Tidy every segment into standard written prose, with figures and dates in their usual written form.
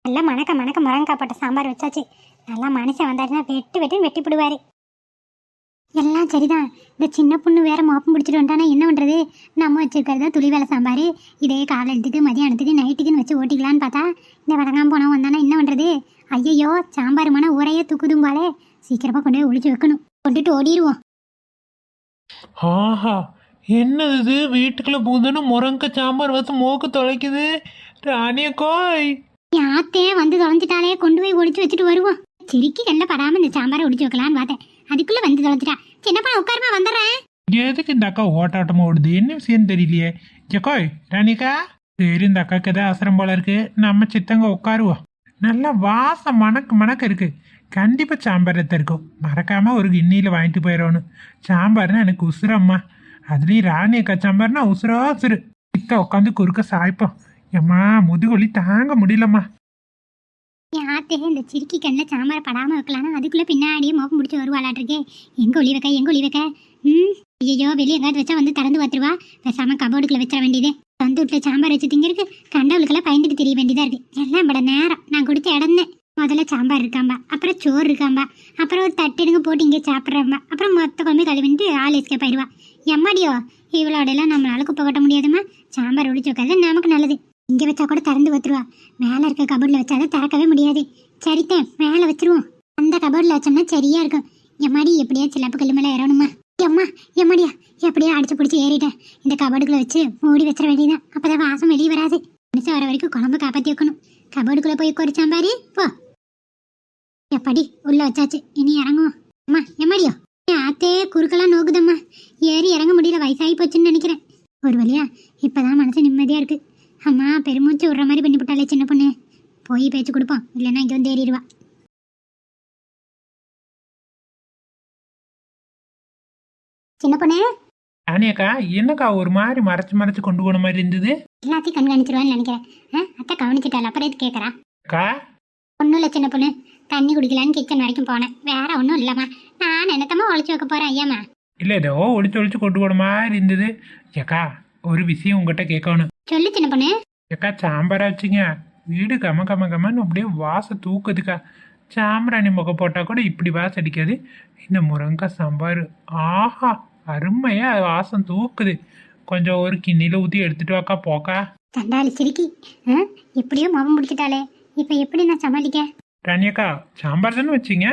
நல்லா மணக்க மணக்க முருங்கைக்காய் போட்ட சாம்பார் வச்சாச்சு. நல்லா மனுஷன் வந்தாருன்னா வெட்டுன்னு வெட்டி போடுவாரு. எல்லாம் சரிதான். இந்த சின்ன பொண்ணு வேற மோப்பம் பிடிச்சிட்டு வந்துட்டானா என்ன பண்ணுறது? நம்ம வச்சிருக்கிறதா துளி வேலை சாம்பார். இதே காலையிலத்துக்கு மதியானத்துக்கு நைட்டுக்குன்னு வச்சு ஓட்டிக்கலான்னு பார்த்தா இந்த வடங்காம போனவன் வந்தானா என்ன பண்ணுறது? ஐயையோ, சாம்பார் மன ஊரையே தூக்குதும்பாலே. சீக்கிரமாக கொண்டு போய் ஒழிச்சு வைக்கணும். கொண்டுட்டு ஓடிடுவோம். ஆஹா, என்னது வீட்டுக்குள்ள பூந்துன்னு முருங்கை சாம்பார் வச்சு மூக்கு தொலைக்குது. ராணியக்கோய், யாத்தே வந்து தொலைஞ்சிட்டாலே, கொண்டு போய் ஒழிச்சு வச்சுட்டு வருவோம். சிரிக்கி கண்ட படாமல் இந்த சாம்பாரை ஒழிச்சு வைக்கலான்னு பார்த்தேன். அதுக்குள்ளே வந்து தொலைஞ்சிட்டா. சின்னப்பா உட்காருமா, வந்துடுறேன். எதுக்கு இந்த அக்கா ஓட்டாட்டமா ஓடுது? என்ன விஷயம் தெரியலையே. ஜக்கோய், ராணிக்கா, சரி இந்த அக்காக்கு ஏதாவது அவசரம் போல இருக்கு. நம்ம சித்தங்க உட்காருவோம். நல்லா வாசம் மணக்க இருக்கு. கண்டிப்பா சாம்பார் எத்த இருக்கும். மறக்காம ஒரு கிண்ணியில வாங்கிட்டு போயிடணும். சாம்பார்னா எனக்கு உசுரம்மா. அதுலயும் ராணி அக்கா சாம்பார்னா உசுரா உசுரு. சித்த உட்காந்து குறுக்க சாய்ப்போம். ஏம்மா, முதுகுலி தாங்க முடியலம்மா. யாத்தே இந்த சிரிக்கி கண்ணில் சாம்பார் படாமல் வைக்கலாம்னா அதுக்குள்ளே பின்னாடியே மோப்பம் பிடிச்சி வருவாளாட்டிருக்கே. எங்கே ஒளி வைக்க? ஐயோ, வெளியே எங்காவது வச்சா வந்து திறந்து பார்த்துருவா. பேசாம கபோர்டுக்குள்ள வச்சிட வேண்டியது. சொந்த வீட்டில் சாம்பார் வச்சு திங்கிறதுக்கு கண்டவளுக்கெல்லாம் பயந்துட்டு தெரிய வேண்டியதா இருக்கு. எல்லாம் பட நேரம் நான் கொடுத்த இடம்னு. முதல்ல சாம்பார் இருக்காம்பா, அப்புறம் சோறு இருக்காம்பா, அப்புறம் ஒரு தட்டுடுங்க போட்டு இங்கே சாப்பிட்றாம்பா, அப்புறம் மொத்த குழம்பு கழுவிட்டு ஆள் எஸ்கேப் ஆயிடுவா. எம்மாடியோ, இவளோடலாம் நம்மளால குப்பை கட்ட முடியாதுமா. சாம்பார் ஒழிச்சு வைக்காது நமக்கு நல்லது. இங்கே வச்சா கூட திறந்து வச்சுருவா. மேலே இருக்க கபோர்டில் வச்சாதான் திறக்கவே முடியாது. சரித்தேன், மேலே வச்சிருவோம். அந்த கபோர்டில் வச்சோம்னா சரியா இருக்கும். எம்மாடி, எப்படியா சிலப்பு கல்லு மேலே ஏறணுமா? எம்மாடியா, எப்படியா அடிச்சு பிடிச்சி ஏறிட்டேன். இந்த கபோர்டுக்குள்ள வச்சு மூடி வச்சிட வேண்டியதான். அப்போதான் வாசம் வெளியே வராது. மனுஷன் வர வரைக்கும் குழம்பு காப்பாற்றி வைக்கணும். கபோர்டுக்குள்ளே போய் ஒரு சாம்பாரி போ. எப்படி உள்ள வச்சாச்சு, இனி இறங்குவோம். அம்மா, எம்மாடியோ, ஆத்தே குறுக்கெல்லாம் நோக்குதம்மா. ஏறி இறங்க முடியல, வயசாகி போச்சுன்னு நினைக்கிறேன். ஒரு வழியா இப்போதான் மனசு நிம்மதியாக இருக்கு. அம்மா, பெருமூச்சு விடுற மாதிரி பண்ணி விட்டாலே சின்ன பொண்ணு. போய் பேச்சு கொடுப்போம், இல்லைன்னா இங்கே வந்து ஏறிடுவா. சின்ன பொண்ணு. ராணியக்கா, என்னக்கா ஒரு மாதிரி மறைச்சு கொண்டு போன மாதிரி இருந்தது? எல்லாத்தையும் கண்காணிச்சிருவான்னு நினைக்கிறேன். அத்தை கவனிச்சிட்டாள், அப்புறம் எது கேட்குறா? அக்கா, ஒன்றும் இல்லை சின்ன பொண்ணு. தண்ணி குடிக்கலான்னு கிச்சன் வரைக்கும் போனேன். வேற ஒன்றும் இல்லைம்மா. நான் என்னத்தம்மா ஒழிச்சு வைக்க போகிறேன். ஐயாம்மா, இல்லை ஏதோ ஒளிச்சு கொண்டு போன மாதிரி இருந்தது. ஏக்கா, ஒரு விஷயம் உங்ககிட்ட கேட்கணும். சொல்லு சின்ன பொண்ணு. ஏக்கா, சாம்பாரா வச்சுங்க. வீடு கமன்னு அப்படியே வாசம் தூக்குதுக்கா. சாம்பிராணி முகம் போட்டால் கூட இப்படி வாசம் அடிக்காது. இந்த முருங்கைக்காய் சாம்பார், ஆஹா, அருமையா வாசம் தூக்குது. கொஞ்சம் ஒரு கிண்ணியில் ஊற்றி எடுத்துட்டு வாக்கா போக்கா. தண்டாளி சிரிக்கி, எப்படியோ மோபம் முடிச்சிட்டாலே. இப்போ எப்படி நான் சமாளிக்க? ராணியக்கா, சாம்பார் தானே வச்சிங்க?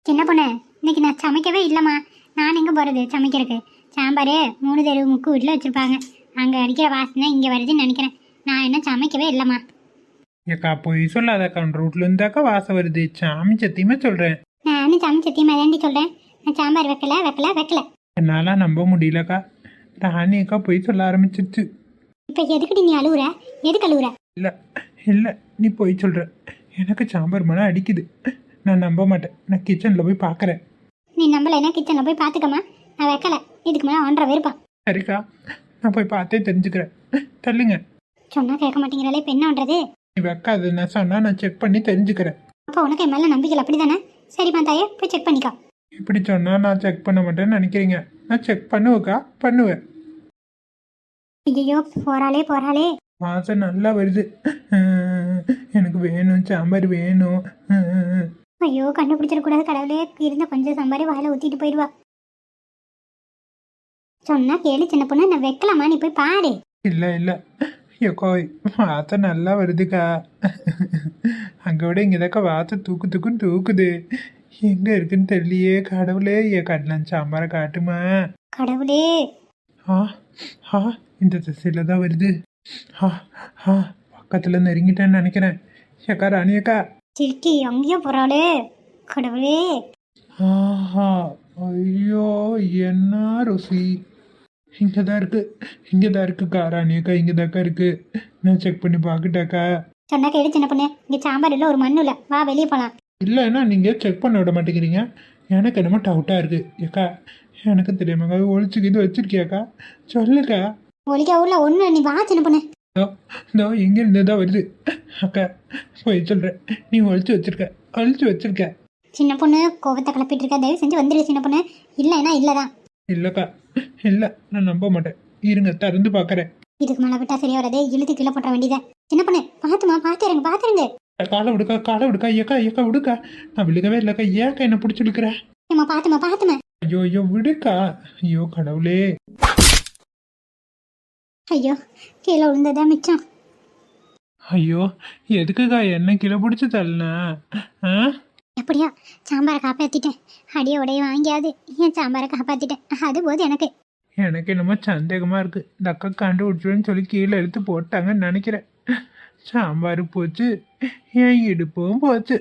சின்ன பொண்ணு, இன்னைக்கு நான் சமைக்கவே இல்லைம்மா. நான் எங்கே போகிறது சமைக்கிறதுக்கு? சாம்பார் 3 தெரு முக்கு வீட்டில் வச்சுருப்பாங்க. அங்கே அடிக்கிற வாசனை இங்கே வருதுன்னு நினைக்கிறேன். நான் என்ன சமைக்கவே இல்லைம்மா. ஏக்கா, போய் சொல்லாதக்கா. ரூட்ல இருந்தாக்கா வாசம் வருது. சாமி சத்தியமா சொல்கிறேன். நானும் சமைச்சத்தியமா தாண்டி சொல்கிறேன். நான் சாம்பார் வைக்கல. என்னால நம்ப முடியலக்கா. ராணியக்கா போய் சொல்ல ஆரம்பிச்சிருச்சு. இப்போ எதுக்குடி நீ அழுவுற? எதுக்கு அழுவுற? இல்லை நீ போய் சொல்கிற. எனக்கு சாம்பார் மனம் அடிக்குது. நான் நம்ப மாட்டேன். நான் கிச்சனில் போய் பார்க்குறேன். நீ நம்பலைன்னா கிச்சனில் போய் பார்த்துக்கம்மா. நான் வைக்கல. இதுக்கு மேலே 1.5 பேருப்பான். சரிக்கா, நான் போய் பார்த்தே தெரிஞ்சுக்கிறேன். தள்ளுங்க. சொன்னால் கேட்க மாட்டேங்கிறாலே. இப்போ என்ன பண்ணுறது? நீ வைக்காது நான் சொன்னால் நான் செக் பண்ணி தெரிஞ்சுக்கிறேன். அப்போ உனக்கு என் மேலே நம்பிக்கை அப்படி தானே? சரிப்பா தாயே, போய் செக் பண்ணிக்கோ. இப்படி சொன்னால் நான் செக் பண்ண மாட்டேன்னு நினைக்கிறீங்க. நான் செக் பண்ணுவேக்கா, பண்ணுவேன். ஐயோ, போறாளே. வாசம் நல்லா வருது. எனக்கு வேணும், சாம்பார் வேணும். ஐயோ, கண்டுபிடிச்சிடக்கூடாது கடவுளே. இருந்த கொஞ்சம் சாம்பாரி வாயில ஊற்றிட்டு போயிடுவா. சொன்னா கேளு சின்ன பொண்ணு, நான் வைக்கலாமா? நீ போய் பாரு. இல்லை ஏக்கோ, வாசம் நல்லா வருதுக்கா. அங்கே விட இங்கேதாக்கா வாசம் தூக்குன்னு தூக்குது. எங்கே இருக்குன்னு தெரியலையே. கடவுளே, காட்டலாம் சாம்பாரை காட்டுமா? கடவுளே. இந்த திசையில் தான் வருது. பக்கத்தில் நெருங்கிட்டேன்னு நினைக்கிறேன். ஏக்கா, ராணியக்கா. சிரிக்கி, அங்கேயோ போறாளே. கடவுளே. ஐயோ, என்ன ருசி. இங்கே தான் இருக்குக்கா. ராணியக்கா, இங்கே தாக்கா இருக்கு. நான் செக் பண்ணி பார்க்கட்டாக்கா. சொன்னா கேளு சின்ன பொண்ணு, இங்கே சாம்பார் இல்லை, ஒரு மண்ணு இல்லை. வா, வெளியே போகலாம். இல்லைன்னா நீங்கள் செக் பண்ண விட மாட்டேங்கிறீங்க. எனக்கு என்னமோ டவுட்டாக இருக்குது. ஏக்கா, எனக்கு தெரியாமக்கா ஒழிச்சுக்கு இது வச்சிருக்கியாக்கா? சொல்லுக்கா. ஒழிக்க ஊரில் ஒன்று. நீ வா சின்ன பொண்ணு. இதோ எங்கேருந்து தான் வருது. அக்கா, போய் சொல்கிறேன். நீ ஒழிச்சு வச்சிருக்க. சின்ன பொண்ணு கோவத்தை கிளப்பிட்டு இருக்க. தயவு செஞ்சு வந்துடு சின்ன பொண்ணு. இல்லைன்னா இல்லைதான். இல்லைக்கா, இல்லை, நான் நம்ப மாட்டேன். இருங்க, திறந்து பார்க்குறேன். இதுக்கு மேலே விட்டா சரியா வரதே. இழுத்து கீழே போட்ட வேண்டியதை. சின்ன பொண்ணு, பார்த்துமா, பார்த்துருங்க. காலை விடுக்கா காலை விடுக்கா ஏக்கா ஏக்கா விடுக்கா. நான் விழுகவே இல்லைக்கா, ஏக்கா என்ன பிடிச்சி விழுக்கிற? ஏம்மா பாத்துமா ஐயோ ஐயோ விடுக்கா. ஐயோ கடவுளே. ஐயோ கீழே விழுந்ததா மிச்சம். ஐயோ எதுக்குக்கா என்ன கீழே பிடிச்சி தள்ளின? ஆ எப்படியா சாம்பாரை காப்பாத்திட்டேன். அடிய உடைய வாங்கியாது என் சாம்பாரை காப்பாத்திட்டேன். அது போது எனக்கு. எனக்கு என்னமோ சந்தேகமா இருக்கு. இந்த அக்கா கண்டுபிடிச்சுன்னு சொல்லி கீழே எடுத்து போட்டாங்கன்னு நினைக்கிறேன். சாம்பார் போச்சு, என் இடுப்பும் போச்சு.